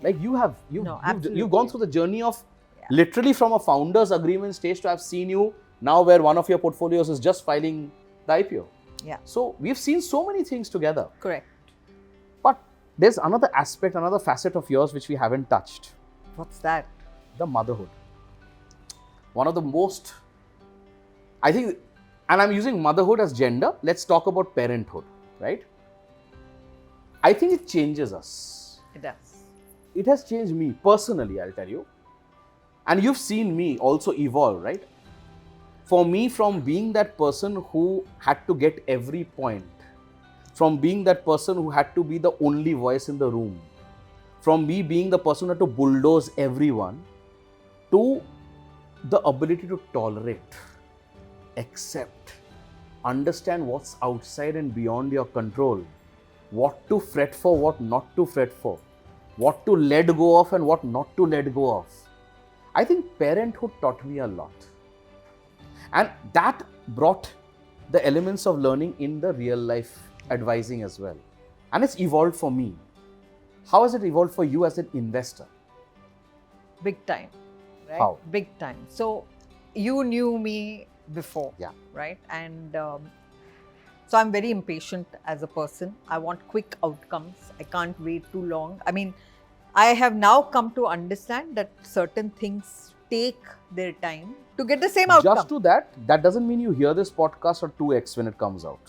Like you've No, absolutely. gone through the journey of literally from a founder's agreement stage to I've seen you now where one of your portfolios is just filing the IPO. Yeah. So we've seen so many things together. Correct. But there's another aspect, another facet of yours which we haven't touched. What's that? The motherhood. One of the most, I think, and I'm using motherhood as gender. Let's talk about parenthood, right? I think it changes us. It does. It has changed me personally, I'll tell you. And you've seen me also evolve, right? For me, from being that person who had to get every point, from being that person who had to be the only voice in the room, from me being the person who had to bulldoze everyone, to the ability to tolerate, accept, understand what's outside and beyond your control, what to fret for, what not to fret for, what to let go of and what not to let go of. I think parenthood taught me a lot. And that brought the elements of learning in the real life advising as well. And it's evolved for me. How has it evolved for you as an investor? Big time. Right? How? Big time. So you knew me before. Yeah. Right? And so I'm very impatient as a person. I want quick outcomes. I can't wait too long. I mean, I have now come to understand that certain things take their time to get the same outcome. Just to that doesn't mean you hear this podcast or 2x when it comes out.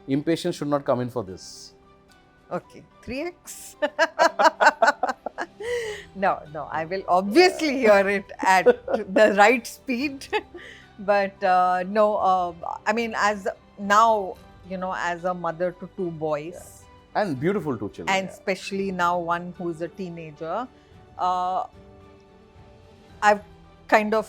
Impatience should not come in for this. Okay, 3x? No, I will obviously hear it at the right speed. But no, I mean, as now, as a mother to 2 boys. Yeah. And beautiful 2 children. And especially now one who's a teenager. I've kind of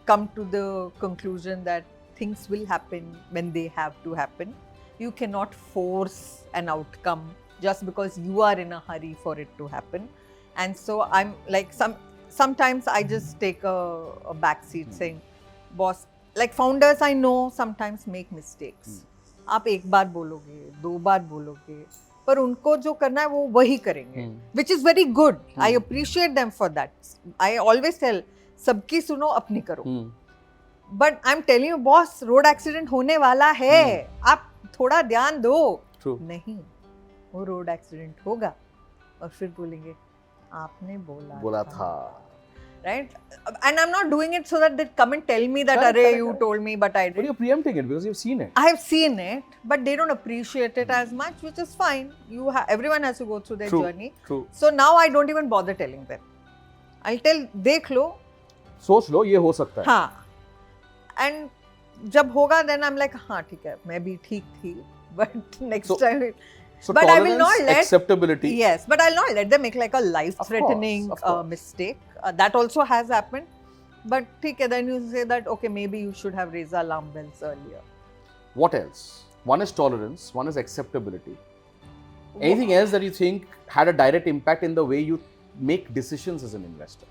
come to the conclusion that things will happen when they have to happen. You cannot force an outcome just because you are in a hurry for it to happen. And so I'm like, sometimes I just take a back seat saying, boss, like founders I know sometimes make mistakes. आप एक बार बोलोगे, 2 बार बोलोगे, पर उनको जो करना है वो वही करेंगे, which is very good. I appreciate them for that. I always tell, सबकी सुनो अपनी करो. But I'm telling you, boss, road accident होने वाला है. आप थोड़ा ध्यान दो. True. नहीं, वो road accident होगा और फिर बोलेंगे, आपने बोला था. Right? And I'm not doing it so that they come and tell me that, Arey, you told me, but I didn't. But you're preempting it because you've seen it. I have seen it, but they don't appreciate it as much, which is fine. Everyone has to go through their journey. True. So now I don't even bother telling them. I'll tell, देख लो. सोच लो, ये हो सकता है. हाँ. And जब होगा, then I'm like, हाँ ठीक है, मैं भी ठीक थी, but next time. So but I will not let acceptability. Yes, but I'll not let them make like a life-threatening mistake. That also has happened. But then you say that, okay, maybe you should have raised alarm bells earlier. What else? One is tolerance, one is acceptability. Anything else that you think had a direct impact in the way you make decisions as an investor?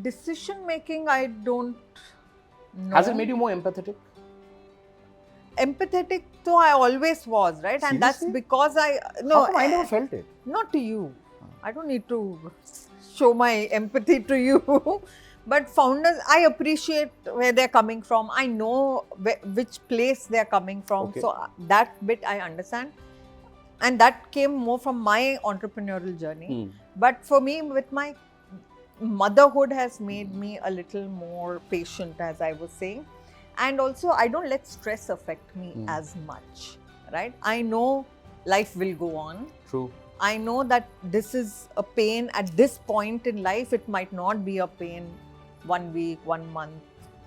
Decision making, I don't know. Has it made you more empathetic? Empathetic, though I always was, right? Seriously? And that's because I never felt it. Not to you. I don't need to show my empathy to you. But founders, I appreciate where they're coming from. I know which place they're coming from. Okay. So that bit I understand. And that came more from my entrepreneurial journey. But for me, with my motherhood has made me a little more patient, as I was saying. And also, I don't let stress affect me as much, right? I know life will go on. True. I know that this is a pain at this point in life. It might not be a pain 1 week, 1 month,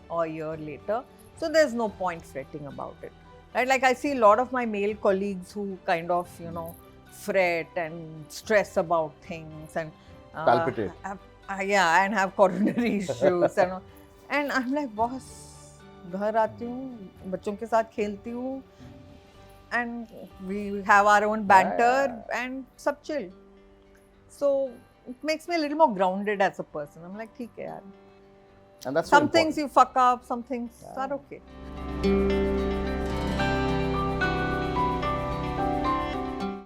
or a year later. So there's no point fretting about it, right? Like I see a lot of my male colleagues who kind of, fret and stress about things and palpitate. And have coronary issues and I'm like, boss. घर आती हूँ, बच्चों के साथ खेलती हूँ, and we have our own banter and सब chill. So it makes me a little more grounded as a person. I'm like, ठीक है यार. And that's some things you fuck up, some things are okay.